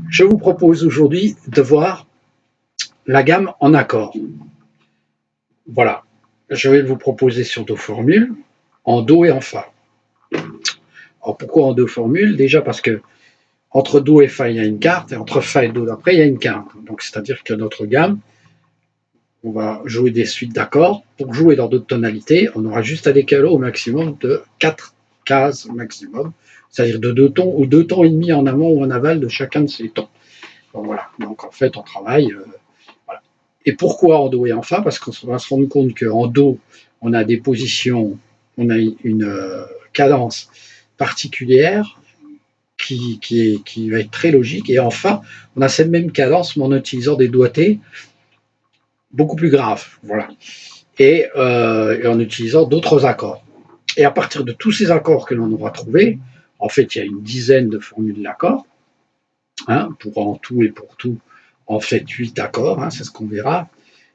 Je vous propose aujourd'hui de voir la gamme en accords. Voilà, je vais vous proposer sur deux formules, en Do et en Fa. Alors pourquoi en deux formules? Déjà parce que entre Do et Fa, il y a une quarte, et entre Fa et Do d'après, il y a une quinte. Donc c'est-à-dire que notre gamme, on va jouer des suites d'accords. Pour jouer dans d'autres tonalités, on aura juste à décaler au maximum de 4 cases maximum, c'est-à-dire de 2 tons ou 2 tons et demi en amont ou en aval de chacun de ces tons. Donc voilà, donc en fait on travaille. Voilà. Et pourquoi en Do et en Fa? Parce qu'on va se rendre compte qu'en Do, on a des positions, on a une cadence particulière qui va être très logique. Et en Fa, on a cette même cadence, mais en utilisant des doigtés beaucoup plus graves. Voilà. Et en utilisant d'autres accords. Et à partir de tous ces accords que l'on aura trouvés, en fait, il y a une dizaine de formules d'accords, hein, pour en tout et pour tout, en fait, 8 accords, hein, c'est ce qu'on verra.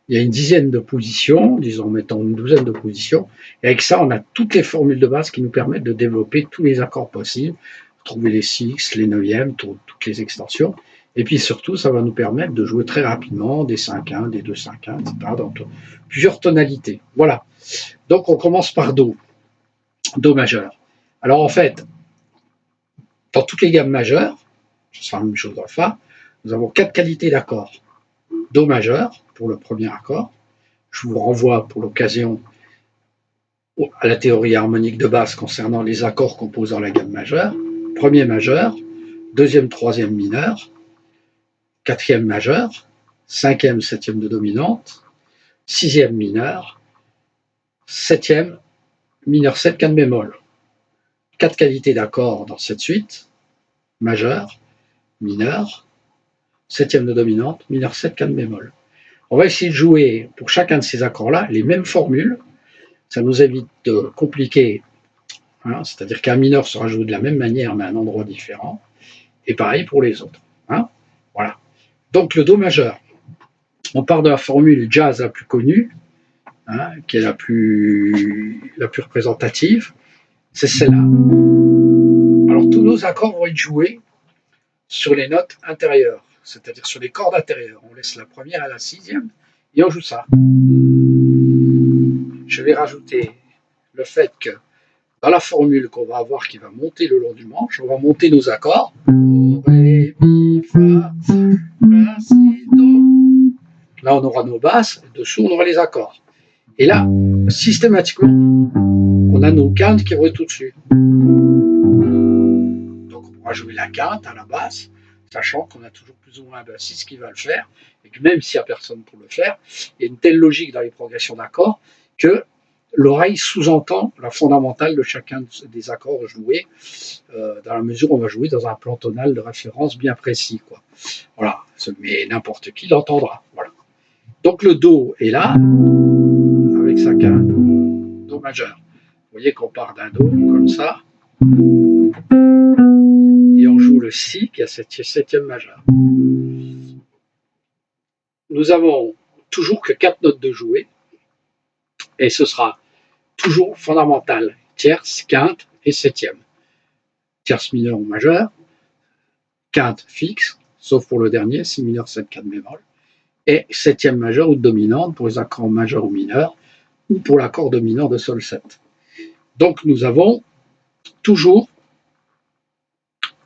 Il y a une dizaine de positions, disons, mettons une douzaine de positions, et avec ça, on a toutes les formules de base qui nous permettent de développer tous les accords possibles, trouver les sixths, les neuvièmes, toutes les extensions, et puis surtout, ça va nous permettre de jouer très rapidement des 5-1, des 2-5-1, etc., dans plusieurs tonalités. Voilà. Donc, on commence par Do, Do majeur. Alors, en fait, dans toutes les gammes majeures, ce sera la même chose dans le Fa, nous avons 4 qualités d'accords. Do majeur, pour le premier accord. Je vous renvoie pour l'occasion à la théorie harmonique de base concernant les accords composant la gamme majeure. Premier majeur, deuxième, troisième mineur, quatrième majeur, cinquième, septième de dominante, sixième mineur, septième, mineur 7, quinte bémol. 4 qualités d'accords dans cette suite, majeur, mineur, septième de dominante, mineur 7, quinte bémol. On va essayer de jouer pour chacun de ces accords-là les mêmes formules. Ça nous évite de compliquer, hein, c'est-à-dire qu'un mineur sera joué de la même manière mais à un endroit différent. Et pareil pour les autres. Hein, voilà. Donc le Do majeur, on part de la formule jazz la plus connue, hein, qui est la plus représentative, c'est celle-là. Alors tous nos accords vont être joués sur les notes intérieures, c'est-à-dire sur les cordes intérieures. On laisse la première à la sixième et on joue ça. Je vais rajouter le fait que dans la formule qu'on va avoir qui va monter le long du manche, on va monter nos accords. Do, ré, mi, fa, la, si, do. Là, on aura nos basses, dessous, on aura les accords. Et là, systématiquement, on a nos quintes qui vont être au-dessus. Donc, on pourra jouer la quinte à la basse, sachant qu'on a toujours plus ou moins un bassiste qui va le faire, et que même s'il n'y a personne pour le faire, il y a une telle logique dans les progressions d'accords que l'oreille sous-entend la fondamentale de chacun des accords joués, dans la mesure où on va jouer dans un plan tonal de référence bien précis, quoi. Voilà, mais n'importe qui l'entendra. Voilà. Donc le Do est là, avec sa quinte, Do majeur. Vous voyez qu'on part d'un Do comme ça, et on joue le Si qui a septième majeur. Nous avons toujours que 4 notes de jouer, et ce sera toujours fondamental, tierce, quinte et septième. Tierce mineure ou majeure, quinte fixe, sauf pour le dernier, si mineur 7, 4 bémol, et septième majeure ou dominante pour les accords majeurs ou mineurs, ou pour l'accord dominant de sol 7. Donc nous avons toujours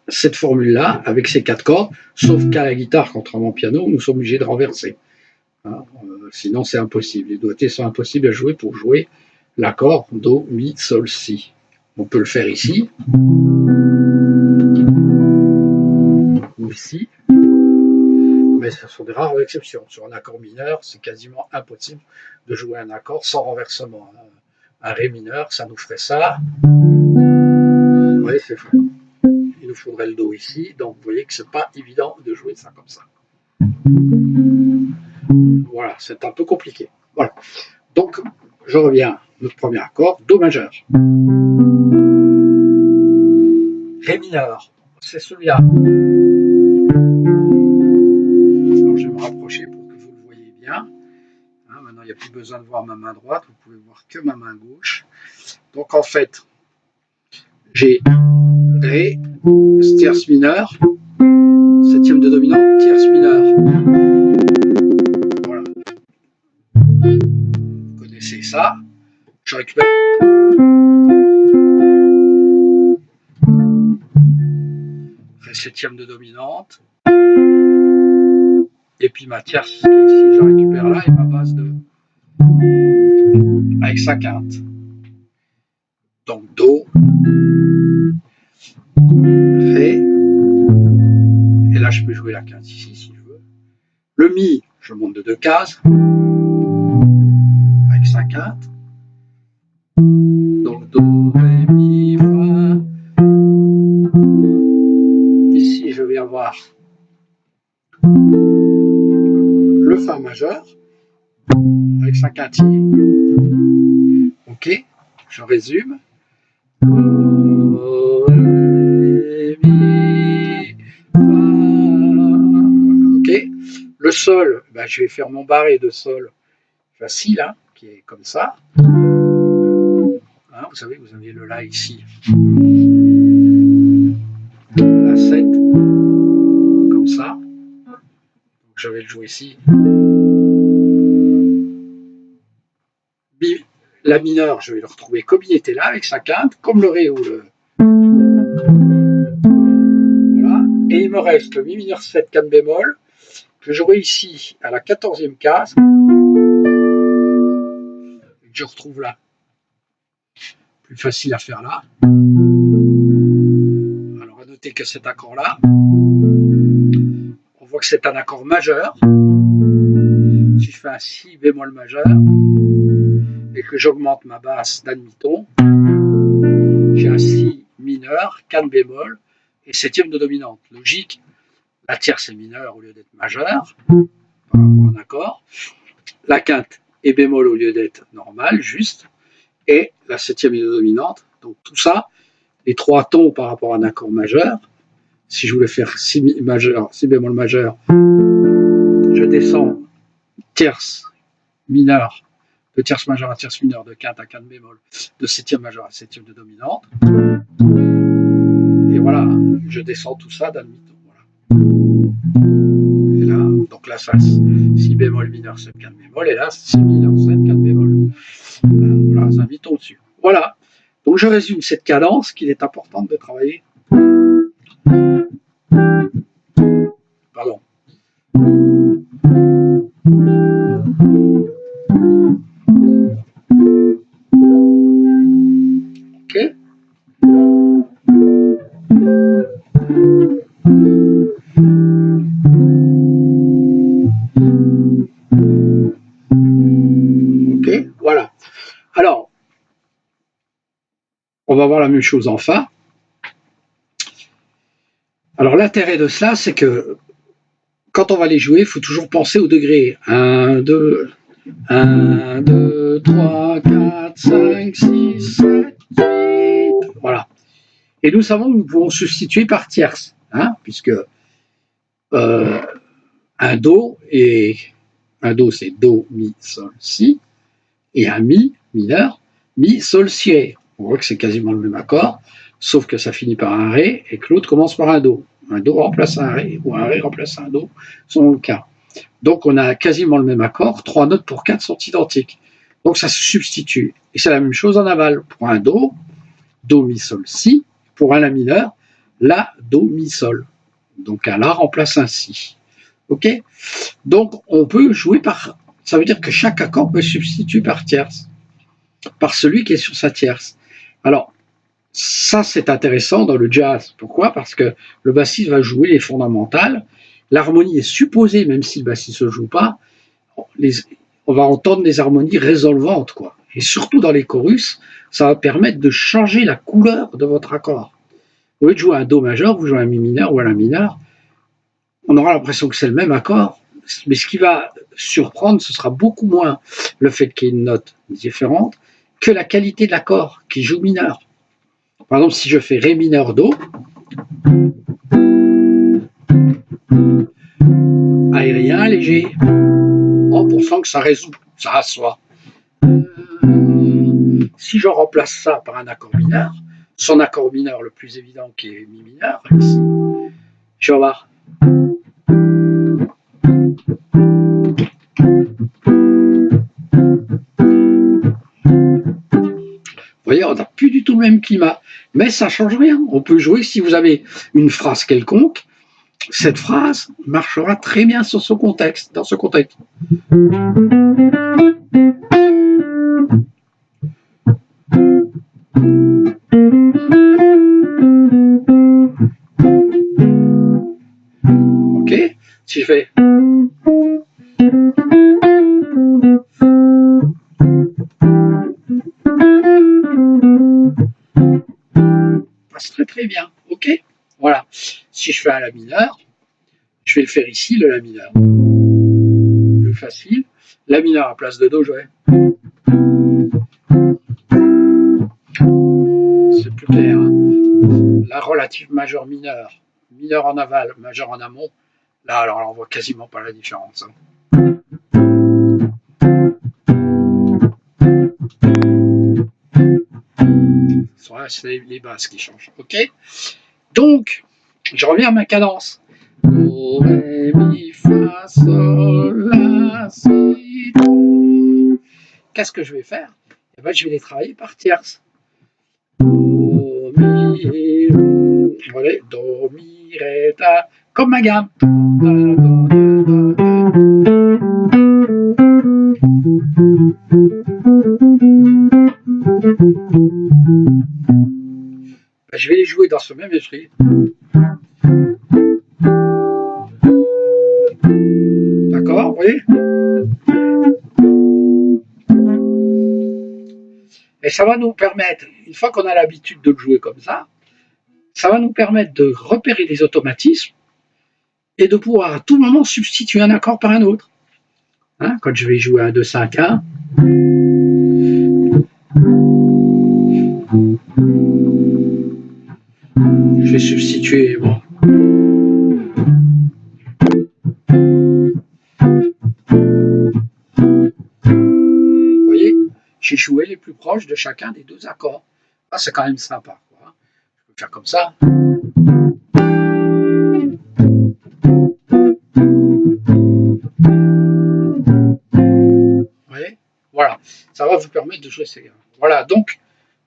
cette formule-là avec ces 4 cordes, sauf qu'à la guitare, contrairement au piano, nous sommes obligés de renverser. Hein, sinon c'est impossible. Les doigtés sont impossibles à jouer pour jouer l'accord Do, Mi, Sol, Si. On peut le faire ici, ou ici, mais ce sont des rares exceptions. Sur un accord mineur, c'est quasiment impossible de jouer un accord sans renversement. Un Ré mineur, ça nous ferait ça. Vous voyez, c'est fou. Il nous faudrait le Do ici, donc vous voyez que c'est pas évident de jouer ça comme ça. Voilà, c'est un peu compliqué. Voilà. Donc, je reviens, notre premier accord, Do majeur. Ré mineur, c'est celui-là. Alors, je vais me rapprocher pour que vous le voyez bien. Hein, maintenant, il n'y a plus besoin de voir ma main droite, vous pouvez voir que ma main gauche. Donc, en fait, j'ai Ré, tierce mineure, septième de dominante, tierce mineure. Voilà. Vous connaissez ça. Je récupère. Ré septième de dominante. Et puis ma tierce qui est ici, je récupère là, et ma base de. Avec sa quinte. Donc Do, Ré, et là je peux jouer la quinte ici si je veux. Le Mi, je monte de 2 cases, avec sa quinte. Donc Do, Ré, Mi, Fa. Ici je vais avoir le Fa majeur, avec sa quinte. Ok, je résume. Do, Ré, Mi, Fa. Ok. Le Sol, ben, je vais faire mon barré de Sol facile, hein, qui est comme ça. Hein, vous savez, vous avez le La ici. La 7, comme ça. Donc, je vais le jouer ici. La mineure, je vais le retrouver comme il était là, avec sa quinte, comme le Ré ou le. Voilà. Et il me reste le Mi mineur 7 canne bémol, que j'aurai ici à la 14e case, que je retrouve là. Plus facile à faire là. Alors à noter que cet accord-là, on voit que c'est un accord majeur. Si je fais un Si bémol majeur et que j'augmente ma basse d'un demi-ton, j'ai un Si mineur, canne bémol et septième de dominante. Logique, la tierce est mineure au lieu d'être majeure, par rapport à un accord. La quinte est bémol au lieu d'être normale, juste, et la septième est de dominante. Donc tout ça, les trois tons par rapport à un accord majeur. Si je voulais faire Si majeur, Si bémol majeur, je descends tierce mineure, de tierce majeure à tierce mineure, de quinte à quinte bémol, de septième majeure à septième de dominante. Et voilà, je descends tout ça d'un demi-ton. Voilà. Et là, donc là, ça, Si bémol mineur, 7 quinte bémol, et là, Si mineur, 7 quinte bémol. Voilà, c'est un demi-ton au-dessus. Voilà. Donc je résume cette cadence qu'il est important de travailler. Pardon. Ok. Ok, voilà. Alors, on va voir la même chose en Fa. Alors l'intérêt de cela, c'est que quand on va les jouer, il faut toujours penser au degré. 1, 2, 1, 2, 3, 4, 5, 6, 7, 8. Voilà. Et nous savons que nous pouvons substituer par tierce, hein, puisque un Do, c'est Do, Mi, Sol, Si, et un Mi mineur, Mi, Sol, Si, Ré. On voit que c'est quasiment le même accord, sauf que ça finit par un Ré et que l'autre commence par un Do. Un Do remplace un Ré, ou un Ré remplace un Do, selon le cas. Donc on a quasiment le même accord, 3 notes pour 4 sont identiques. Donc ça se substitue. Et c'est la même chose en aval. Pour un Do, Do, Mi, Sol, Si. Pour un La mineur, La, Do, Mi, Sol. Donc un La remplace un Si. Ok? Donc on peut jouer par. Ça veut dire que chaque accord peut substituer par tierce, par celui qui est sur sa tierce. Alors, ça c'est intéressant dans le jazz. Pourquoi? Parce que le bassiste va jouer les fondamentales. L'harmonie est supposée, même si le bassiste ne joue pas, on va entendre des harmonies résolvantes, quoi. Et surtout dans les chorus, ça va permettre de changer la couleur de votre accord. Au lieu de jouer un Do majeur, vous jouez un Mi mineur ou un La mineur, on aura l'impression que c'est le même accord, mais ce qui va surprendre, ce sera beaucoup moins le fait qu'il y ait une note différente que la qualité de l'accord qui joue mineur. Par exemple, si je fais Ré mineur Do, aérien, léger, en pensant que ça résout, ça assoit. Si je remplace ça par un accord mineur, son accord mineur le plus évident qui est Mi mineur, ici, je vais avoir climat. Mais ça ne change rien. On peut jouer, si vous avez une phrase quelconque, cette phrase marchera très bien sur ce contexte, dans ce contexte. Ok, si je fais... passe très très bien, ok. Voilà, si je fais un la mineur, je vais le faire ici, le la mineur. Plus facile. La mineur à place de do, je vais. C'est plus clair. Hein. La relative majeure mineure, mineur en aval, majeur en amont. Là, alors, on voit quasiment pas la différence. Hein. C'est les basses qui changent. Ok. Donc, je reviens à ma cadence. Do, ré, mi, fa, sol, la, si, do. Qu'est-ce que je vais faire? Eh ben, je vais les travailler par tierces. Do, mi, voilà, do, mi, ré, ta, comme ma gamme. Je vais les jouer dans ce même esprit. D'accord, vous voyez? Et ça va nous permettre, une fois qu'on a l'habitude de le jouer comme ça va nous permettre de repérer des automatismes et de pouvoir à tout moment substituer un accord par un autre. Hein, quand je vais jouer un 2-5-1, je vais substituer, bon. Vous voyez, j'ai joué les plus proches de chacun des deux accords. Ah, c'est quand même sympa, quoi. Je peux faire comme ça. Vous voyez, voilà, ça va vous permettre de jouer ces gammes. Voilà, donc,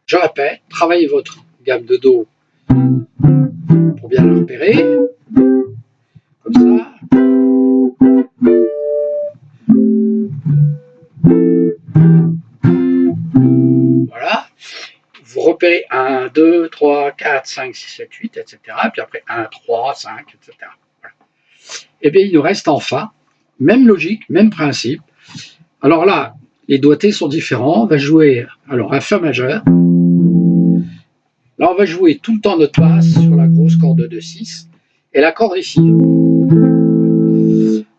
je répète, travaillez votre gamme de Do pour bien la repérer, comme ça. Voilà, vous repérez 1, 2, 3, 4, 5, 6, 7, 8, etc. Puis après 1, 3, 5, etc. Voilà. Et bien, il nous reste en Fa, même logique, même principe. Alors là, les doigtés sont différents. On va jouer alors un Fa majeur. Là, on va jouer tout le temps notre basse sur la grosse corde de 6 et la corde ici.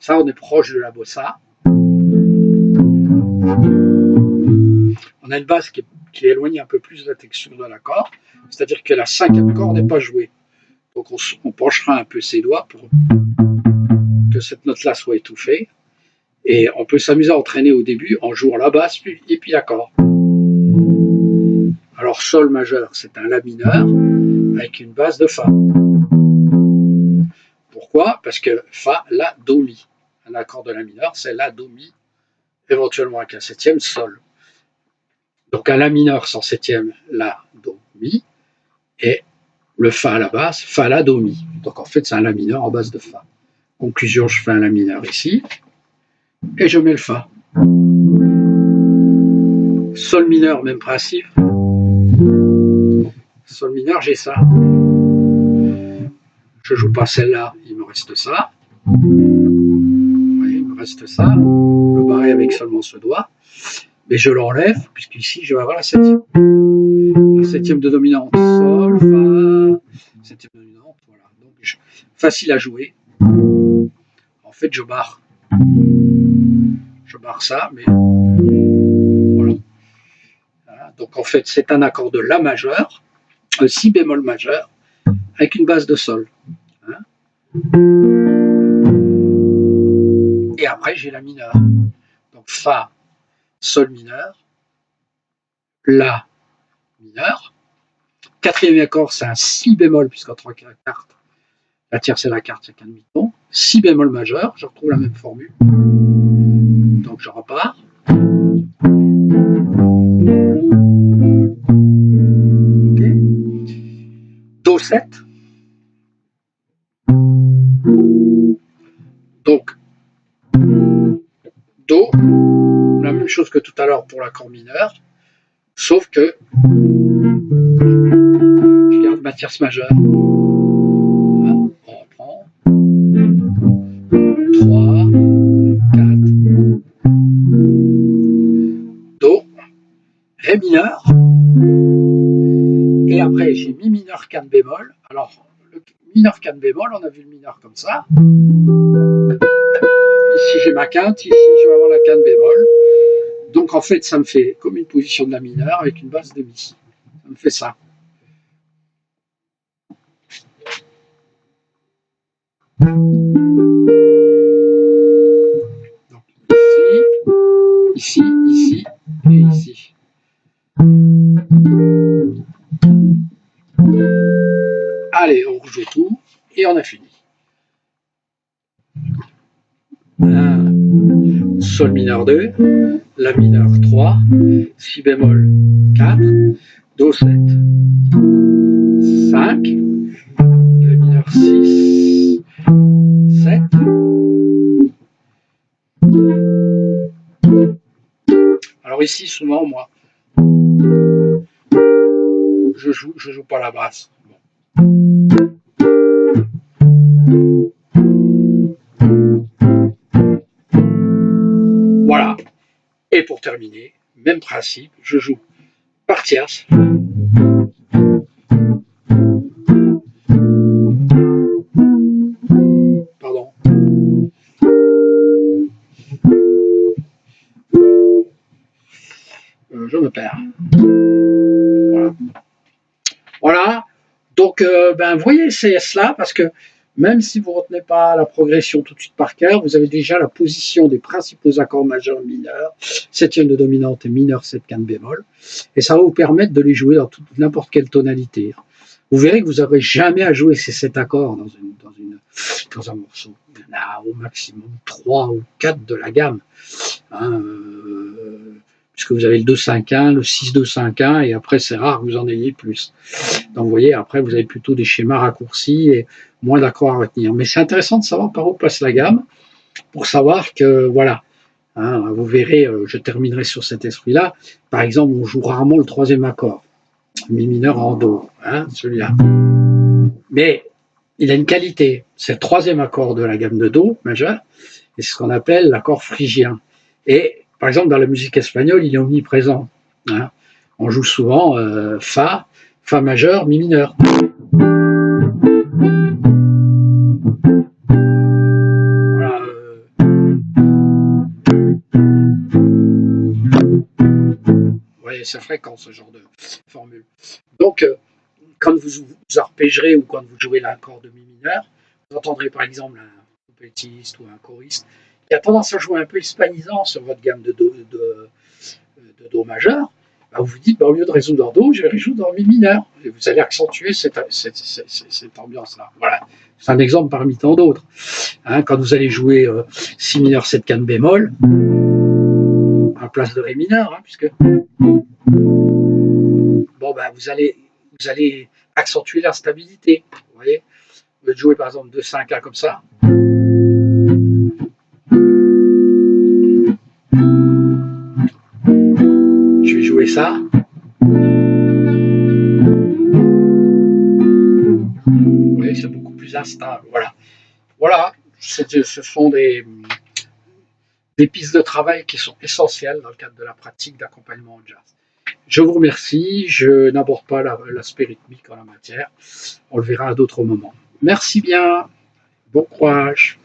Ça, on est proche de la bossa. On a une basse qui éloigne un peu plus la texture de l'accord, c'est-à-dire que la cinquième corde n'est pas jouée. Donc on penchera un peu ses doigts pour que cette note-là soit étouffée. Et on peut s'amuser à entraîner au début en jouant la basse et puis l'accord. Alors Sol majeur, c'est un La mineur avec une base de Fa. Pourquoi? Parce que Fa, La, Do, Mi. Un accord de La mineur, c'est La, Do, Mi, éventuellement avec un septième Sol. Donc un La mineur sans septième, La, Do, Mi, et le Fa à la basse, Fa, La, Do, Mi. Donc en fait c'est un La mineur en base de Fa. Conclusion, je fais un La mineur ici, et je mets le Fa. Sol mineur, même principe. Sol mineur, j'ai ça. Je joue pas celle-là, il me reste ça. Oui, il me reste ça. Le barré avec seulement ce doigt. Mais je l'enlève, puisqu'ici, je vais avoir la septième. La septième de dominante. Sol, Fa. Septième de dominante, voilà. Donc, facile à jouer. En fait, je barre. Je barre ça, mais voilà. Voilà. Donc, en fait, c'est un accord de La majeur, un Si bémol majeur, avec une base de Sol. Hein, et après, j'ai La mineur. Donc, Fa, Sol mineur, La mineur. Quatrième accord, c'est un Si bémol, puisqu'entre la carte, la tierce et la carte, c'est qu'un demi-ton. Si bémol majeur, je retrouve la même formule. Donc, je repars. Okay. 7. Donc, Do, la même chose que tout à l'heure pour l'accord mineur, sauf que je garde ma tierce majeure. On reprend. 3, 4, Do, Ré mineur, et après j'ai Mi mineur 4 bémol. Alors, le mineur 4 bémol, on a vu le mineur comme ça. Ici j'ai ma quinte, ici je vais avoir la quinte bémol. Donc en fait, ça me fait comme une position de la mineure avec une basse de Mi. Ça me fait ça. Donc ici, ici et ici. Allez, on rejoue tout et on a fini. Sol mineur 2, La mineur 3, Si bémol 4, Do 7, 5, La mineur 6, 7, alors ici souvent moi je joue pas la basse. Voilà. Et pour terminer, même principe, je joue par tierce. Pardon. Je me perds. Voilà. Voilà. Donc, ben, voyez c'est cela, parce que même si vous ne retenez pas la progression tout de suite par cœur, vous avez déjà la position des principaux accords majeurs mineurs, septième de dominante et mineur 7 quinte bémol, et ça va vous permettre de les jouer dans n'importe quelle tonalité. Vous verrez que vous n'aurez jamais à jouer ces 7 accords dans un morceau. Il y en a au maximum 3 ou 4 de la gamme. Hein, puisque vous avez le 2-5-1, le 6-2-5-1, et après c'est rare que vous en ayez plus. Donc vous voyez, après vous avez plutôt des schémas raccourcis et moins d'accords à retenir. Mais c'est intéressant de savoir par où passe la gamme, pour savoir que, voilà, hein, vous verrez, je terminerai sur cet esprit-là. Par exemple, on joue rarement le troisième accord, Mi mineur en Do, hein, celui-là. Mais il a une qualité, c'est le troisième accord de la gamme de Do majeur, et c'est ce qu'on appelle l'accord phrygien. Et par exemple, dans la musique espagnole, il est omniprésent. Hein. On joue souvent Fa, Fa majeur, Mi mineur. Voilà. Vous voyez, c'est fréquent ce genre de formule. Donc, quand vous arpégerez ou quand vous jouez l'accord de Mi mineur, vous entendrez par exemple un trompettiste ou un choriste qui a tendance à jouer un peu hispanisant sur votre gamme de Do majeur. Bah, vous vous dites, bah, au lieu de résoudre en Do, je vais résoudre en Mi mineur. Et vous allez accentuer cette ambiance-là. Voilà. C'est un exemple parmi tant d'autres. Hein, quand vous allez jouer Si mineur 7 quinte bémol, à place de Ré mineur, hein, puisque bon, ben, vous allez accentuer l'instabilité. Vous voyez, vous pouvez jouer par exemple 2-5-1 comme ça. Je vais jouer ça. Vous voyez, c'est beaucoup plus instable. Voilà. Voilà. Ce sont des pistes de travail qui sont essentielles dans le cadre de la pratique d'accompagnement en jazz. Je vous remercie. Je n'aborde pas l'aspect rythmique en la matière. On le verra à d'autres moments. Merci bien. Bon courage.